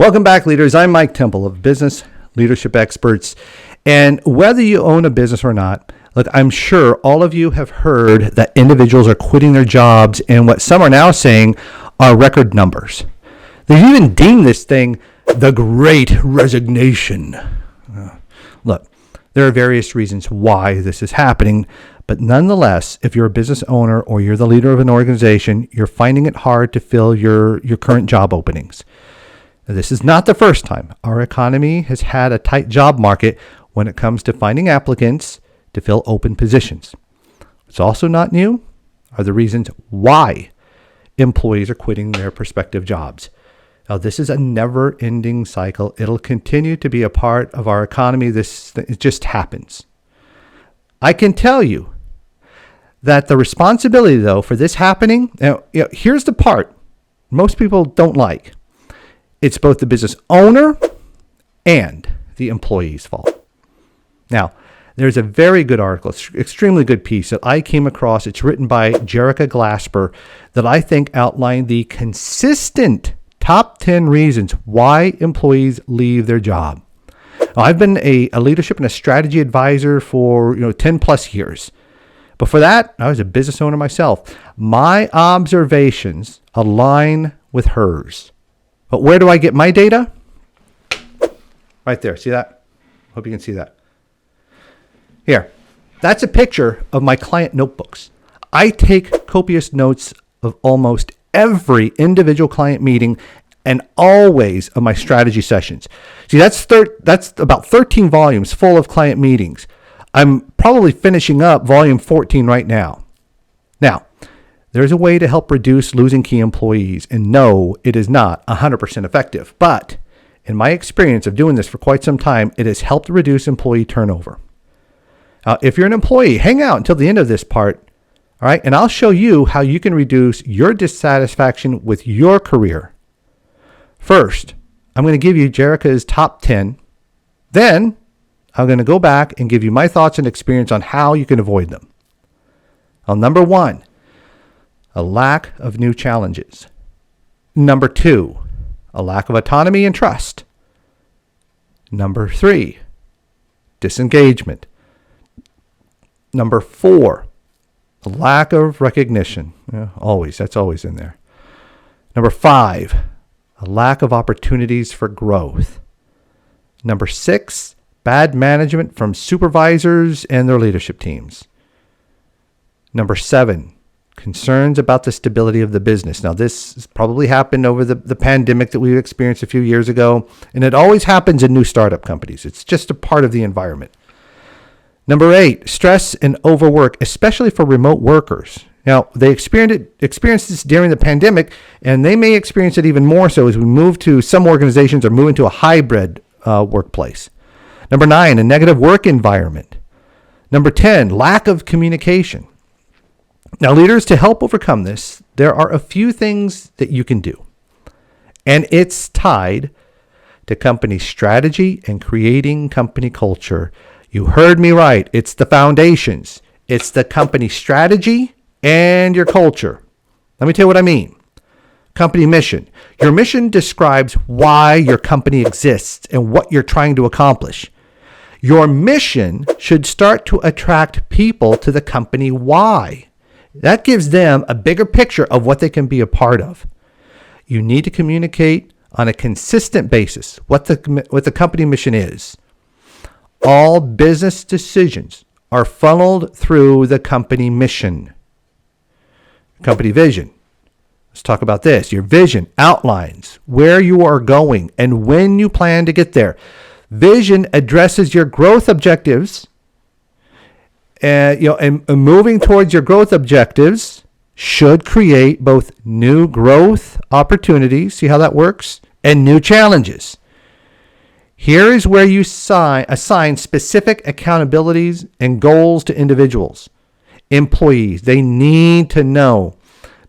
Welcome back, leaders. I'm Mike Temple of Business Leadership Experts. And whether you own a business or not, look, I'm sure all of you have heard that individuals are quitting their jobs in what some are now saying are record numbers. They've even deemed this thing the Great Resignation. Look, there are various reasons why this is happening, but nonetheless, if you're a business owner or you're the leader of an organization, you're finding it hard to fill your current job openings. Now, this is not the first time our economy has had a tight job market when it comes to finding applicants to fill open positions. What's also not new are the reasons why employees are quitting their prospective jobs. Now, this is a never-ending cycle. It'll continue to be a part of our economy. It just happens. I can tell you that the responsibility, though, for this happening, here's the part most people don't like. It's both the business owner and the employee's fault. Now, there's a very good article, extremely good piece that I came across. It's written by Jerica Glasper that I think outlined the consistent top 10 reasons why employees leave their job. Now, I've been a leadership and a strategy advisor for 10 plus years. Before that, I was a business owner myself. My observations align with hers. But where do I get my data? Right there. See that? Hope you can see that. Here. That's a picture of my client notebooks. I take copious notes of almost every individual client meeting and always of my strategy sessions. See, that's about 13 volumes full of client meetings. I'm probably finishing up volume 14 right now. Now, there's a way to help reduce losing key employees, and no, it is not 100% effective. But in my experience of doing this for quite some time, it has helped reduce employee turnover. Now, if you're an employee, hang out until the end of this part, all right? And I'll show you how you can reduce your dissatisfaction with your career. First, I'm going to give you Jerica's top 10. Then, I'm going to go back and give you my thoughts and experience on how you can avoid them. Now, number 1, a lack of new challenges. Number 2, a lack of autonomy and trust. Number 3, disengagement. Number 4, a lack of recognition. That's always in there. Number 5, a lack of opportunities for growth. Number 6, bad management from supervisors and their leadership teams. Number 7, concerns about the stability of the business. Now, this has probably happened over the pandemic that we experienced a few years ago, and it always happens in new startup companies. It's just a part of the environment. Number 8, stress and overwork, especially for remote workers. Now, they experienced this during the pandemic, and they may experience it even more so as we move to some organizations or move into a hybrid workplace. Number 9, a negative work environment. Number 10, lack of communication. Now, leaders, to help overcome this, there are a few things that you can do. And it's tied to company strategy and creating company culture. You heard me right. It's the foundations. It's the company strategy and your culture. Let me tell you what I mean. Company mission. Your mission describes why your company exists and what you're trying to accomplish. Your mission should start to attract people to the company why. That gives them a bigger picture of what they can be a part of. You need to communicate on a consistent basis what the company mission is. All business decisions are funneled through the company mission. Company vision. Let's talk about this. Your vision outlines where you are going and when you plan to get there. Vision addresses your growth objectives. And moving towards your growth objectives should create both new growth opportunities, see how that works, and new challenges. Here is where you assign specific accountabilities and goals to individuals. Employees, they need to know,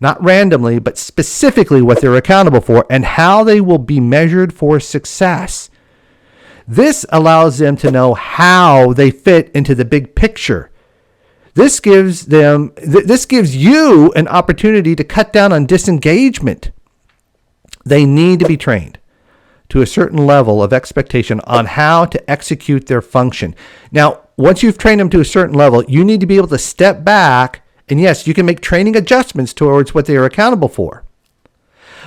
not randomly, but specifically what they're accountable for and how they will be measured for success. This allows them to know how they fit into the big picture. This gives you an opportunity to cut down on disengagement. They need to be trained to a certain level of expectation on how to execute their function. Now, once you've trained them to a certain level, you need to be able to step back, and yes, you can make training adjustments towards what they are accountable for.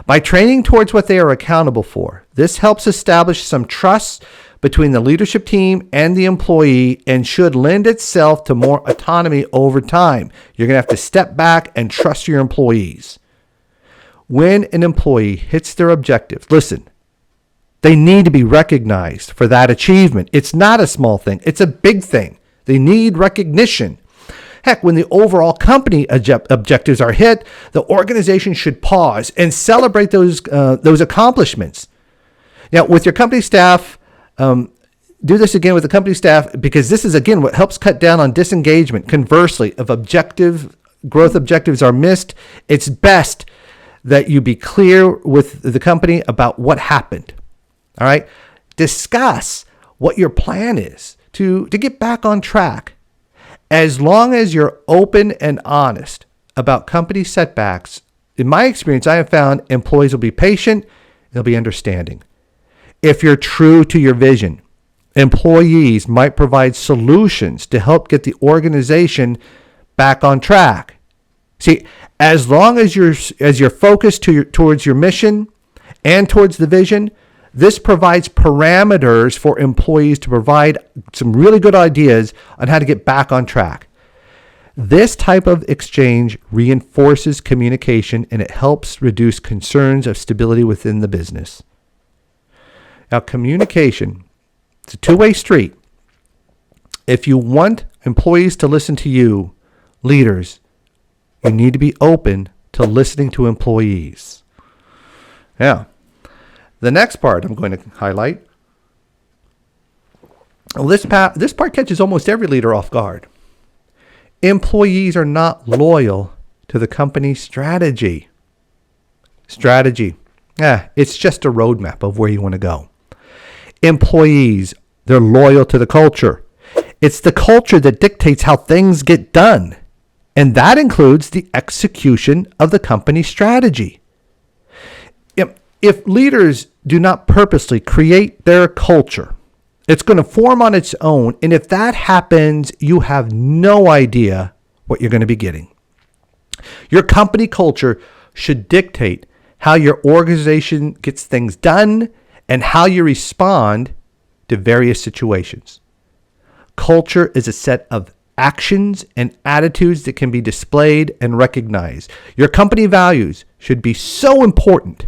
By training towards what they are accountable for, this helps establish some trust between the leadership team and the employee and should lend itself to more autonomy over time. You're going to have to step back and trust your employees. When an employee hits their objectives, listen, they need to be recognized for that achievement. It's not a small thing. It's a big thing. They need recognition. Heck, when the overall company objectives are hit, the organization should pause and celebrate those accomplishments. Now, with your company staff, do this again with the company staff, because this is, again, what helps cut down on disengagement. Conversely, if growth objectives are missed, it's best that you be clear with the company about what happened. All right? Discuss what your plan is to get back on track. As long as you're open and honest about company setbacks, in my experience, I have found employees will be patient, they'll be understanding. If you're true to your vision, employees might provide solutions to help get the organization back on track. See, as long as you're focused towards your mission and towards the vision, this provides parameters for employees to provide some really good ideas on how to get back on track. This type of exchange reinforces communication, and it helps reduce concerns of stability within the business. Now, communication, it's a two-way street. If you want employees to listen to you, leaders, you need to be open to listening to employees. Yeah. The next part I'm going to highlight, well, this part catches almost every leader off guard. Employees are not loyal to the company's strategy. It's just a roadmap of where you want to go. Employees, they're loyal to the culture. It's the culture that dictates how things get done, and that includes the execution of the company strategy. If leaders do not purposely create their culture, it's going to form on its own. And if that happens, you have no idea what you're going to be getting. Your company culture should dictate how your organization gets things done and how you respond to various situations. Culture is a set of actions and attitudes that can be displayed and recognized. Your company values should be so important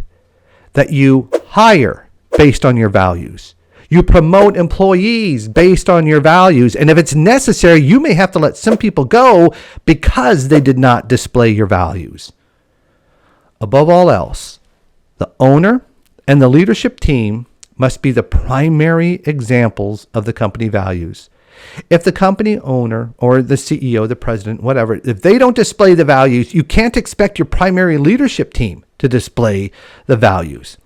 that you hire based on your values. You promote employees based on your values. And if it's necessary, you may have to let some people go because they did not display your values. Above all else, the owner and the leadership team must be the primary examples of the company values. If the company owner or the CEO, the president, whatever, if they don't display the values, you can't expect your primary leadership team to display the values.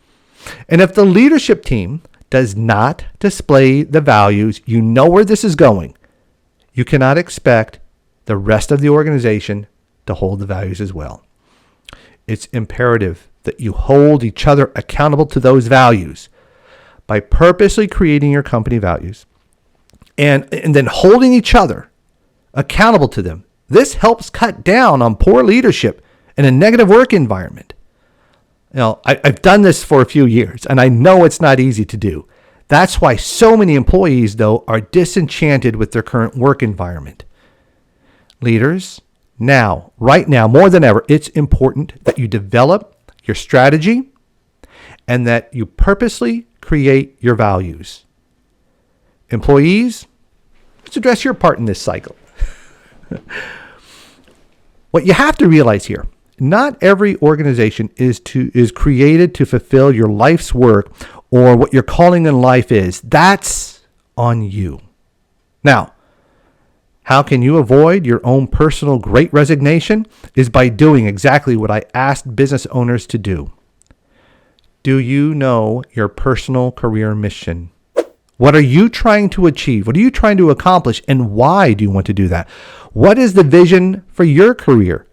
And if the leadership team does not display the values, you know where this is going. You cannot expect the rest of the organization to hold the values as well. It's imperative that you hold each other accountable to those values by purposely creating your company values and then holding each other accountable to them. This helps cut down on poor leadership and a negative work environment. I've done this for a few years, and I know it's not easy to do. That's why so many employees, though, are disenchanted with their current work environment. Leaders, right now, more than ever, it's important that you develop your strategy and that you purposely create your values. Employees, let's address your part in this cycle. What you have to realize here, not every organization is created to fulfill your life's work or what your calling in life is. That's on you. Now, how can you avoid your own personal great resignation? Is by doing exactly what I asked business owners to do. Do you know your personal career mission? What are you trying to achieve? What are you trying to accomplish? And why do you want to do that? What is the vision for your career?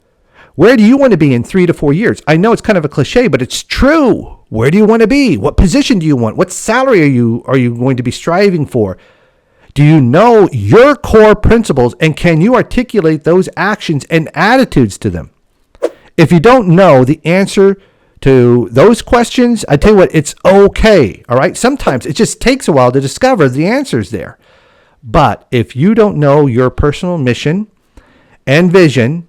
Where do you want to be in 3 to 4 years? I know it's kind of a cliche, but it's true. Where do you want to be? What position do you want? What salary are you going to be striving for? Do you know your core principles, and can you articulate those actions and attitudes to them? If you don't know the answer to those questions, I tell you what, it's okay. All right. Sometimes it just takes a while to discover the answers there. But if you don't know your personal mission and vision,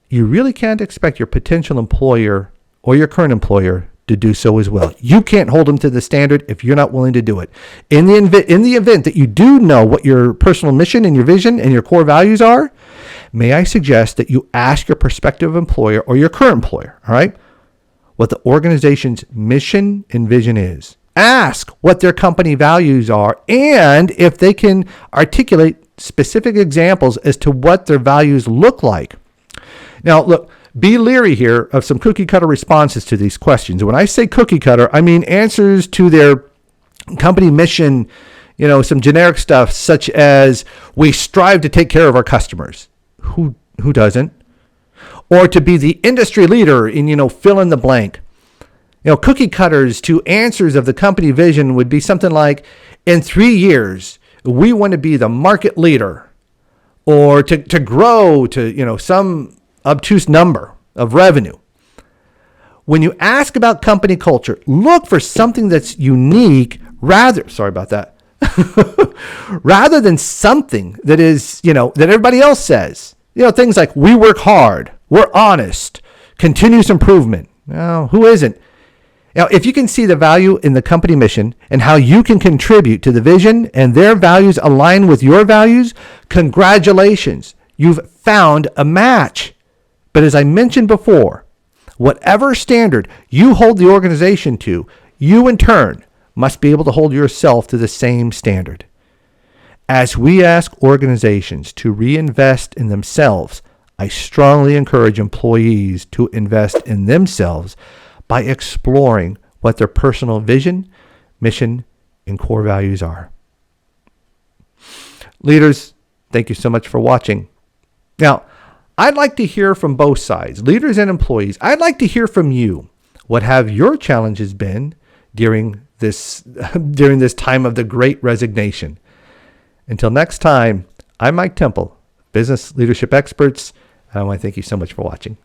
you really can't expect your potential employer or your current employer to do so as well. You can't hold them to the standard if you're not willing to do it. In the event that you do know what your personal mission and your vision and your core values are, may I suggest that you ask your prospective employer or your current employer, all right, what the organization's mission and vision is. Ask what their company values are and if they can articulate specific examples as to what their values look like. Now, look, be leery here of some cookie cutter responses to these questions. When I say cookie cutter, I mean answers to their company mission, some generic stuff such as we strive to take care of our customers. Who doesn't? Or to be the industry leader in, fill in the blank. Cookie cutters to answers of the company vision would be something like, in 3 years, we want to be the market leader, or to grow to, some obtuse number of revenue. When you ask about company culture, look for something that's unique rather than something that is, that everybody else says. Things like we work hard, we're honest, continuous improvement. Now, who isn't? Now, if you can see the value in the company mission and how you can contribute to the vision and their values align with your values, congratulations, you've found a match. But as I mentioned before, whatever standard you hold the organization to, you in turn must be able to hold yourself to the same standard. As we ask organizations to reinvest in themselves, I strongly encourage employees to invest in themselves by exploring what their personal vision, mission, and core values are. Leaders, thank you so much for watching. Now, I'd like to hear from both sides, leaders and employees. I'd like to hear from you. What have your challenges been during this time of the Great Resignation? Until next time, I'm Mike Temple, Business Leadership Experts, and I want to thank you so much for watching.